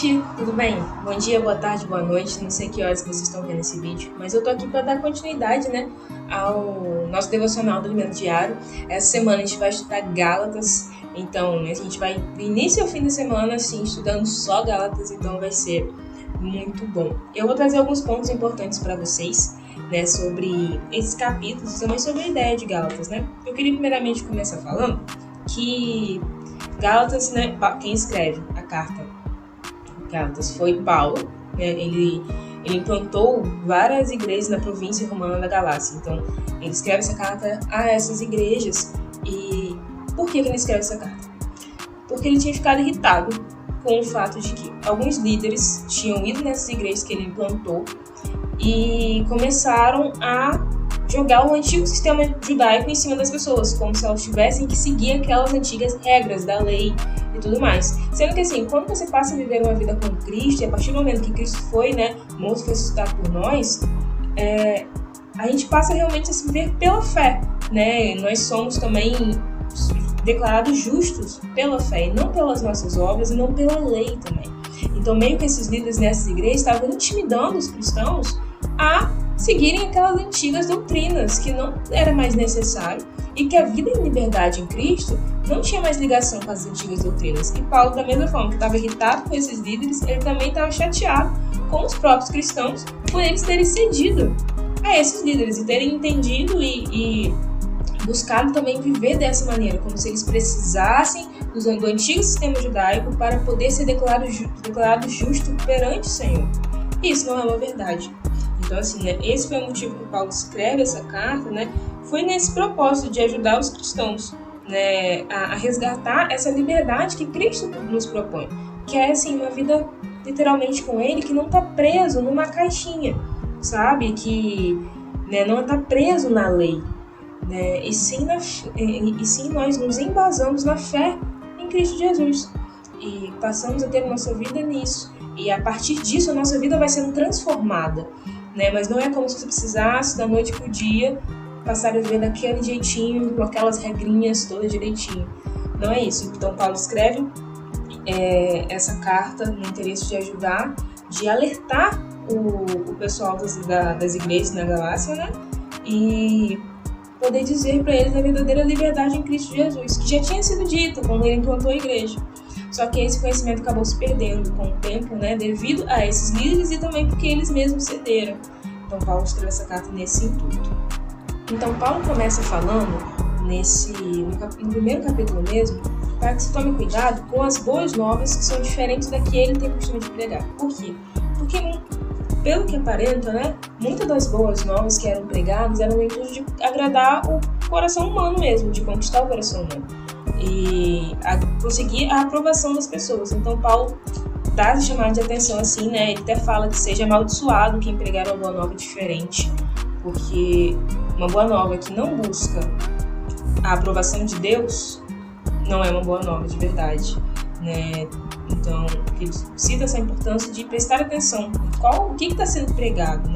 Tudo bem? Bom dia, boa tarde, boa noite. Não sei que horas vocês estão vendo esse vídeo, mas eu tô aqui para dar continuidade, ao nosso devocional do Alimento Diário. Essa semana a gente vai estudar Gálatas, então a gente vai do início ao fim da semana, assim, estudando só Gálatas, então vai ser muito bom. Eu vou trazer alguns pontos importantes para vocês, sobre esses capítulos e também sobre a ideia de Gálatas, Eu queria primeiramente começar falando que Gálatas, quem escreve a carta Gálatas foi Paulo, ele implantou várias igrejas na província romana da Galácia. Então, ele escreve essa carta a essas igrejas. E por que ele escreve essa carta? Porque ele tinha ficado irritado com o fato de que alguns líderes tinham ido nessas igrejas que ele implantou e começaram a jogar o antigo sistema judaico em cima das pessoas, como se elas tivessem que seguir aquelas antigas regras da lei e tudo mais. Sendo que assim, quando você passa a viver uma vida com Cristo, e a partir do momento que Cristo foi, morto e ressuscitado por nós, a gente passa realmente a se viver pela fé, Nós somos também declarados justos pela fé, e não pelas nossas obras, e não pela lei também. Então, meio que esses líderes nessas igrejas estavam intimidando os cristãos a seguirem aquelas antigas doutrinas que não era mais necessário e que a vida em liberdade em Cristo não tinha mais ligação com as antigas doutrinas. E Paulo, da mesma forma que estava irritado com esses líderes, ele também estava chateado com os próprios cristãos por eles terem cedido a esses líderes e terem entendido e buscado também viver dessa maneira, como se eles precisassem do antigo sistema judaico para poder ser declarado justo perante o Senhor. Isso não é uma verdade. Então, assim, esse foi o motivo que Paulo escreve essa carta, foi nesse propósito de ajudar os cristãos, a resgatar essa liberdade que Cristo nos propõe, que é, assim, uma vida literalmente com Ele, que não está preso numa caixinha, sabe? Que não está preso na lei, e sim nós nos embasamos na fé em Cristo Jesus e passamos a ter a nossa vida nisso. E a partir disso, a nossa vida vai sendo transformada. Mas não é como se você precisasse, da noite pro dia, passar a viver daquele jeitinho, com aquelas regrinhas todas direitinho. Não é isso. Então, Paulo escreve essa carta no interesse de ajudar, de alertar o pessoal das igrejas na Galácia, e poder dizer para eles a verdadeira liberdade em Cristo Jesus, que já tinha sido dita quando ele implantou a igreja. Só que esse conhecimento acabou se perdendo com o tempo, devido a esses líderes e também porque eles mesmos cederam. Então, Paulo escreve essa carta nesse intuito. Então, Paulo começa falando, no primeiro capítulo mesmo, para que se tome cuidado com as boas novas que são diferentes da que ele tem costume de pregar. Por quê? Porque, pelo que aparenta, muitas das boas novas que eram pregadas eram no intuito de agradar o coração humano mesmo, de conquistar o coração humano e conseguir a aprovação das pessoas. Então, Paulo dá esse chamado de atenção assim, ele até fala que seja amaldiçoado quem pregar uma boa nova diferente, porque uma boa nova que não busca a aprovação de Deus não é uma boa nova de verdade, Então, ele cita essa importância de prestar atenção em o que está sendo pregado,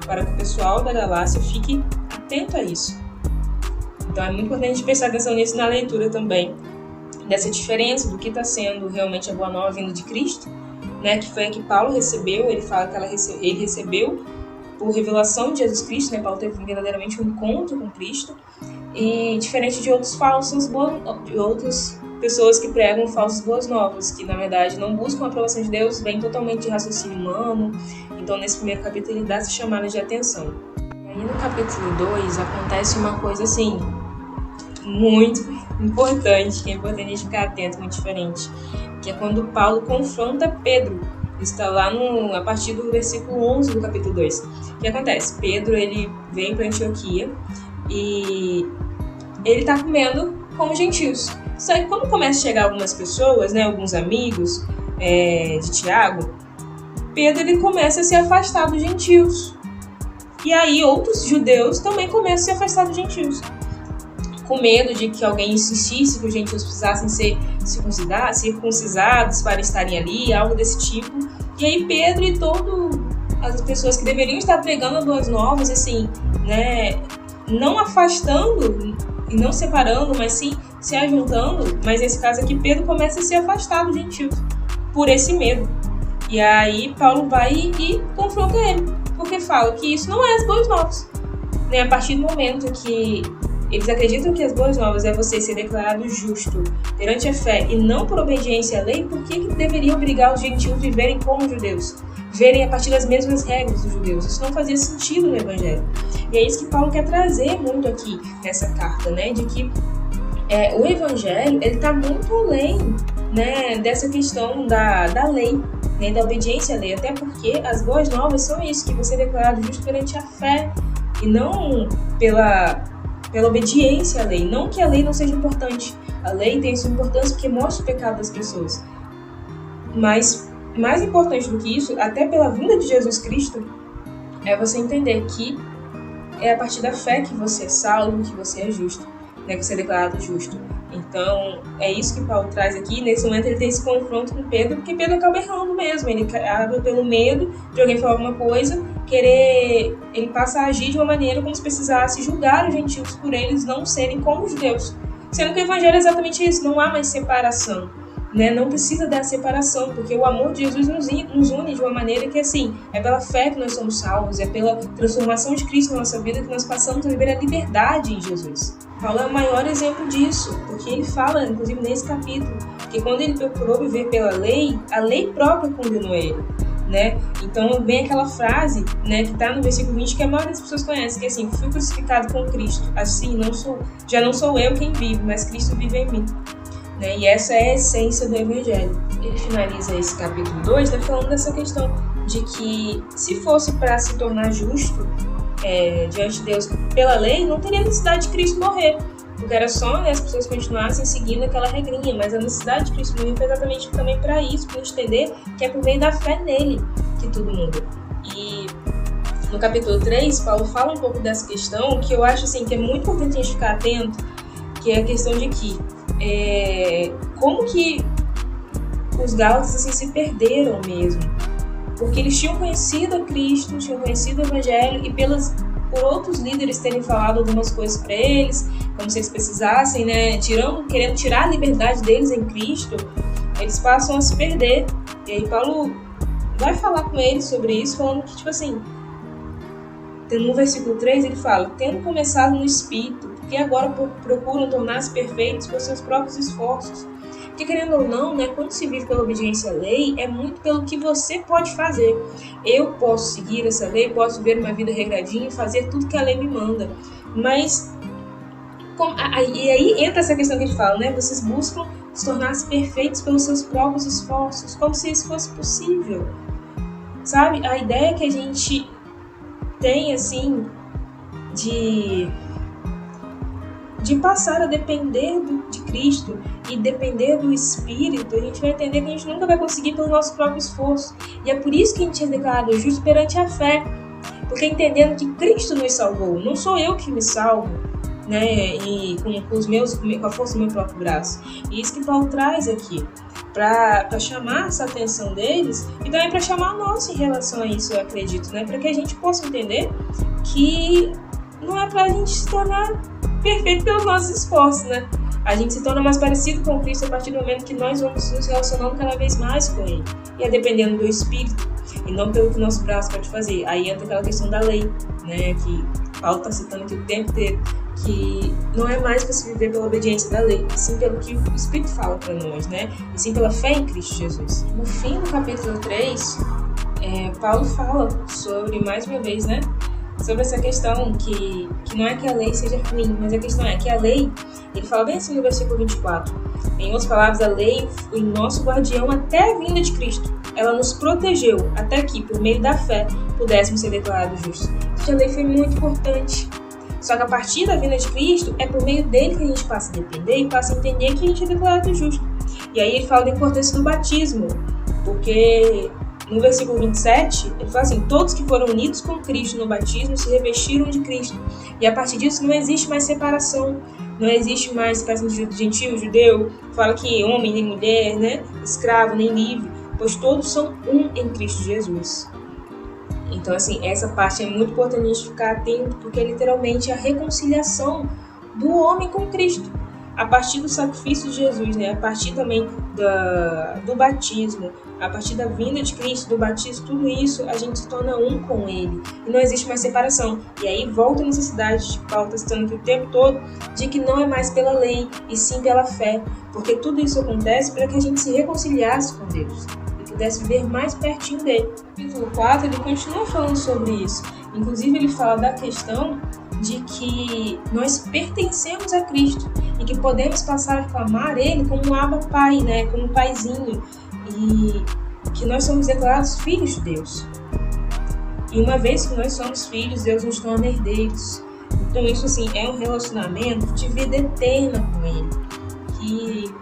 para que o pessoal da Galácia fique atento a isso. Então, é muito importante a gente prestar atenção nisso na leitura também, dessa diferença do que está sendo realmente a boa nova vinda de Cristo, que foi a que Paulo recebeu. Ele fala que ele recebeu por revelação de Jesus Cristo, Paulo teve verdadeiramente um encontro com Cristo, e diferente de outras pessoas que pregam falsas boas novas, que na verdade não buscam a aprovação de Deus, vem totalmente de raciocínio humano. Então, nesse primeiro capítulo, ele dá essa chamada de atenção. E aí, no capítulo 2, acontece uma coisa assim muito importante, que é importante a gente ficar atento, muito diferente, que é quando Paulo confronta Pedro. Está lá a partir do versículo 11 do capítulo 2. O que acontece? Pedro, ele vem para Antioquia e ele está comendo com os gentios. Só que quando começa a chegar algumas pessoas, alguns amigos de Tiago, Pedro ele começa a se afastar dos gentios. E aí outros judeus também começam a se afastar dos gentios, com medo de que alguém insistisse que os gentios precisassem ser circuncidados para estarem ali, algo desse tipo. E aí Pedro e todas as pessoas que deveriam estar pregando as boas novas, assim, não afastando e não separando, mas sim se ajuntando. Mas nesse caso aqui, Pedro começa a se afastar dos gentios. por esse medo. E aí Paulo vai e confronta ele, porque fala que isso não é as boas novas. Né? A partir do momento que eles acreditam que as boas novas é você ser declarado justo perante a fé e não por obediência à lei, por que deveria obrigar os gentios a viverem como judeus? Viverem a partir das mesmas regras dos judeus? Isso não fazia sentido no Evangelho. E é isso que Paulo quer trazer muito aqui nessa carta, né? De que o Evangelho está muito além, né, dessa questão da lei, né, da obediência à lei, até porque as boas novas são isso, que você é declarado justo perante a fé e não pela obediência à lei. Não que a lei não seja importante, a lei tem sua importância porque mostra o pecado das pessoas, mas mais importante do que isso, até pela vinda de Jesus Cristo, é você entender que é a partir da fé que você é salvo, que você é justo, né, que você é declarado justo. Então, é isso que Paulo traz aqui. Nesse momento ele tem esse confronto com Pedro, porque Pedro acaba errando mesmo. Ele acaba pelo medo de alguém falar alguma coisa, ele passa a agir de uma maneira como se precisasse julgar os gentios por eles não serem como os judeus. Sendo que o evangelho é exatamente isso, não há mais separação. Né? Não precisa da separação, porque o amor de Jesus nos une de uma maneira que, assim, é pela fé que nós somos salvos, é pela transformação de Cristo na nossa vida que nós passamos a viver a liberdade em Jesus. Paulo é o maior exemplo disso, porque ele fala, inclusive nesse capítulo, que quando ele procurou viver pela lei, a lei própria condenou ele. Né? Então vem aquela frase, né, que está no versículo 20, que a maioria das pessoas conhece, que é assim: fui crucificado com Cristo, assim já não sou eu quem vive, mas Cristo vive em mim. Né? E essa é a essência do Evangelho. Ele finaliza esse capítulo 2, né, falando dessa questão de que se fosse para se tornar justo diante de Deus pela lei, não teria necessidade de Cristo morrer, porque era só, né, as pessoas continuassem seguindo aquela regrinha, mas a necessidade de Cristo morrer foi exatamente também para isso, para entender que é por meio da fé nele que tudo muda. E no capítulo 3, Paulo fala um pouco dessa questão, que eu acho assim, que é muito importante a gente ficar atento, que é a questão de que como que os gálatas assim, se perderam mesmo, porque eles tinham conhecido a Cristo, tinham conhecido o Evangelho, e por outros líderes terem falado algumas coisas para eles, como se eles precisassem, né, querendo tirar a liberdade deles em Cristo, eles passam a se perder. E aí Paulo vai falar com eles sobre isso, falando que, tipo assim, no versículo 3 ele fala: tendo começado no Espírito, porque agora procuram tornar-se perfeitos por seus próprios esforços. Porque, querendo ou não, né, quando se vive pela obediência à lei, é muito pelo que você pode fazer. Eu posso seguir essa lei, posso viver uma vida regradinha e fazer tudo que a lei me manda. Mas, e aí entra essa questão que a gente fala, né? Vocês buscam se tornar-se perfeitos pelos seus próprios esforços, como se isso fosse possível. Sabe? A ideia que a gente tem, assim, de passar a depender de Cristo e depender do Espírito, a gente vai entender que a gente nunca vai conseguir pelo nosso próprio esforço. E é por isso que a gente é declarado justo perante a fé, porque entendendo que Cristo nos salvou, não sou eu que me salvo, né, e com a força do meu próprio braço. E isso que Paulo traz aqui, para chamar essa atenção deles e também para chamar a nossa em relação a isso, eu acredito, né, para que a gente possa entender que não é para a gente se tornar perfeito pelos nossos esforços, né? A gente se torna mais parecido com Cristo a partir do momento que nós vamos nos relacionando cada vez mais com Ele. E é dependendo do Espírito, e não pelo que o nosso braço pode fazer. Aí entra aquela questão da lei, né? Que Paulo está citando aqui o tempo inteiro, que não é mais para se viver pela obediência da lei, e sim pelo que o Espírito fala para nós, né? E sim pela fé em Cristo Jesus. No fim do capítulo 3, Paulo fala sobre, mais uma vez, né? Sobre essa questão que não é que a lei seja ruim, mas a questão é que a lei, ele fala bem assim no versículo 24, em outras palavras, a lei foi nosso guardião até a vinda de Cristo. Ela nos protegeu até que, por meio da fé, pudéssemos ser declarados justos. A lei foi muito importante. Só que a partir da vinda de Cristo, é por meio dele que a gente passa a depender e passa a entender que a gente é declarado justo. E aí ele fala da importância do batismo, porque no versículo 27, ele fala assim: todos que foram unidos com Cristo no batismo se revestiram de Cristo. E a partir disso não existe mais separação, não existe mais separação de gentil, judeu, fala que homem nem mulher, né? Escravo nem livre, pois todos são um em Cristo Jesus. Então, assim, essa parte é muito importante a gente ficar atento, porque é literalmente a reconciliação do homem com Cristo. A partir do sacrifício de Jesus, né? A partir também do batismo, a partir da vinda de Cristo, do batismo, tudo isso, a gente se torna um com Ele. E não existe mais separação. E aí volta a necessidade de Paulo está citando aqui o tempo todo, de que não é mais pela lei, e sim pela fé. Porque tudo isso acontece para que a gente se reconciliasse com Deus e pudesse viver mais pertinho dele. No capítulo 4, ele continua falando sobre isso. Inclusive, ele fala da questão de que nós pertencemos a Cristo e que podemos passar a clamar Ele como um Abba Pai, né? Como um paizinho, e que nós somos declarados filhos de Deus. E uma vez que nós somos filhos, Deus nos torna herdeiros. Então isso assim é um relacionamento de vida eterna com Ele, que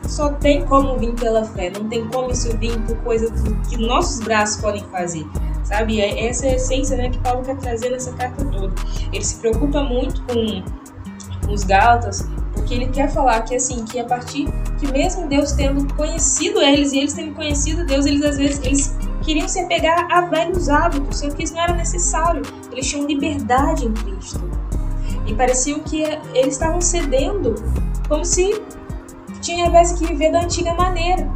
só tem como vir pela fé, não tem como isso vir por coisa que nossos braços podem fazer. Sabe, essa é a essência, né, que Paulo quer trazer nessa carta toda. Ele se preocupa muito com os Gálatas, porque ele quer falar que assim, que a partir que mesmo Deus tendo conhecido eles e eles tendo conhecido Deus, eles às vezes eles queriam se apegar a velhos hábitos, sendo que isso não era necessário. Eles tinham liberdade em Cristo. E parecia que eles estavam cedendo, como se tivesse que viver da antiga maneira.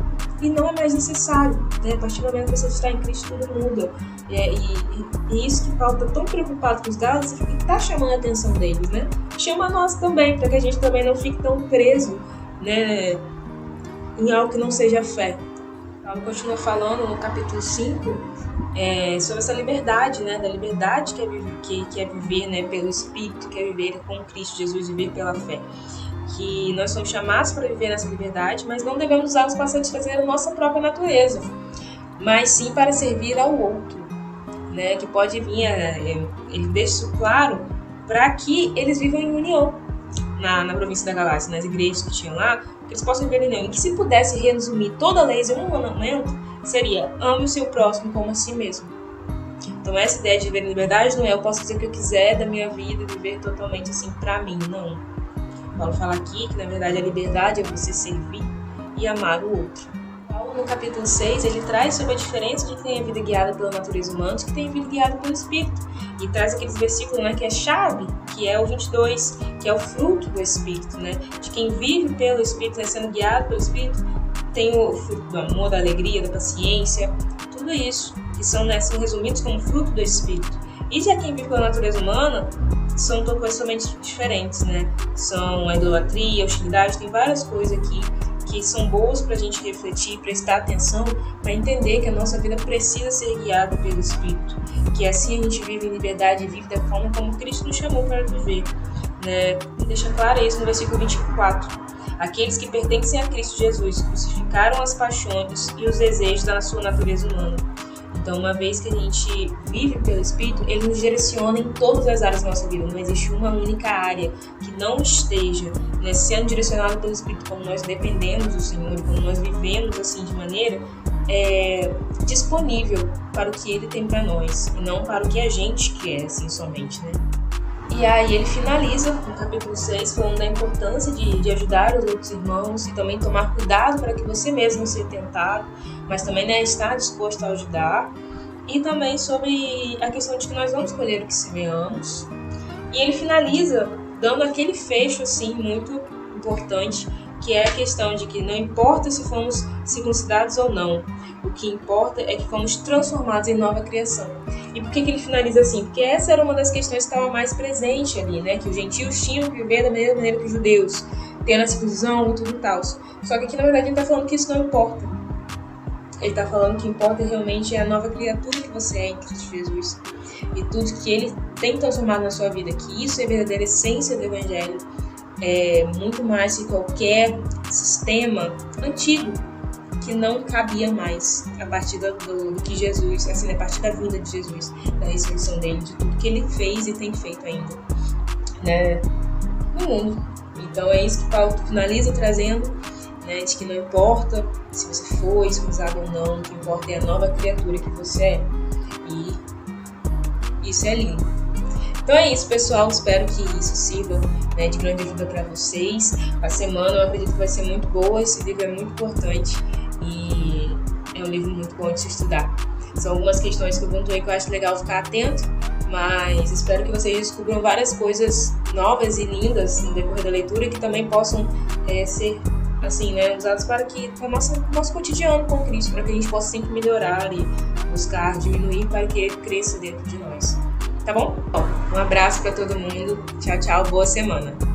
E não é mais necessário, né? A partir do momento que você está em Cristo, tudo muda. E isso que Paulo está tão preocupado com os Gálatas, que está chamando a atenção deles, né? Chama a nós também, para que a gente também não fique tão preso, né, em algo que não seja fé. Paulo continua falando no capítulo 5 sobre essa liberdade, né? Da liberdade que é viver, né, pelo Espírito, que é viver com Cristo Jesus, viver pela fé. Que nós somos chamados para viver nessa liberdade, mas não devemos usá-los para satisfazer a nossa própria natureza, mas sim para servir ao outro, né? Que pode vir, ele deixa isso claro, para que eles vivam em união na província da Galácia, nas igrejas que tinham lá, que eles possam viver em união. E que se pudesse resumir toda a lei em um mandamento, seria: ame o seu próximo como a si mesmo. Então essa ideia de viver em liberdade não é eu posso dizer o que eu quiser da minha vida e viver totalmente assim para mim, não. Paulo fala aqui que, na verdade, a liberdade é você servir e amar o outro. Paulo, no capítulo 6, ele traz sobre a diferença de quem tem a vida guiada pela natureza humana e que tem a vida guiada pelo Espírito. E traz aqueles versículos, né, que é chave, que é o 22, que é o fruto do Espírito, né? De quem vive pelo Espírito, né, sendo guiado pelo Espírito, tem o fruto do amor, da alegria, da paciência, tudo isso, que são, né, são resumidos como fruto do Espírito. E já quem vive pela natureza humana, são totalmente diferentes, né? São a idolatria, a hostilidade, tem várias coisas aqui que são boas para a gente refletir, prestar atenção, para entender que a nossa vida precisa ser guiada pelo Espírito, que assim a gente vive em liberdade e vive da forma como Cristo nos chamou para viver, né? E deixa claro isso no versículo 24. Aqueles que pertencem a Cristo Jesus crucificaram as paixões e os desejos da sua natureza humana. Então, uma vez que a gente vive pelo Espírito, ele nos direciona em todas as áreas da nossa vida. Não existe uma única área que não esteja, né, sendo direcionada pelo Espírito, como nós dependemos do Senhor, como nós vivemos assim de maneira disponível para o que Ele tem para nós, e não para o que a gente quer, assim, somente, né? E aí ele finaliza no capítulo 6 falando da importância de ajudar os outros irmãos e também tomar cuidado para que você mesmo não seja tentado, mas também, né, estar disposto a ajudar. E também sobre a questão de que nós vamos escolher o que semeamos. E ele finaliza dando aquele fecho assim muito importante, que é a questão de que não importa se fomos circuncidados ou não, o que importa é que fomos transformados em nova criação. E por que ele finaliza assim? Porque essa era uma das questões que estava mais presente ali, né? Que os gentios tinham que viver da mesma maneira que os judeus, tendo a circuncisão e tudo e tal. Só que aqui, na verdade, ele está falando que isso não importa. Ele está falando que importa realmente é a nova criatura que você é em Cristo Jesus. E tudo que ele tem transformado na sua vida, que isso é a verdadeira essência do Evangelho. É muito mais que qualquer sistema antigo que não cabia mais a partir do que Jesus, assim, a partir da vinda de Jesus, da ressurreição dele, de tudo que ele fez e tem feito ainda, né, no mundo. Então é isso que Paulo finaliza trazendo, né, de que não importa se você foi circuncidado ou não, o que importa é a nova criatura que você é. E isso é lindo. Então é isso, pessoal. Espero que isso sirva, né, de grande ajuda para vocês. A semana eu acredito que vai ser muito boa. Esse livro é muito importante e é um livro muito bom de se estudar. São algumas questões que eu pontuei que eu acho legal ficar atento, mas espero que vocês descubram várias coisas novas e lindas no decorrer da leitura que também possam ser assim, né, usados para que o nosso cotidiano com Cristo, para que a gente possa sempre melhorar e buscar diminuir para que Ele cresça dentro de nós. Tá bom? Um abraço para todo mundo. Tchau, tchau. Boa semana.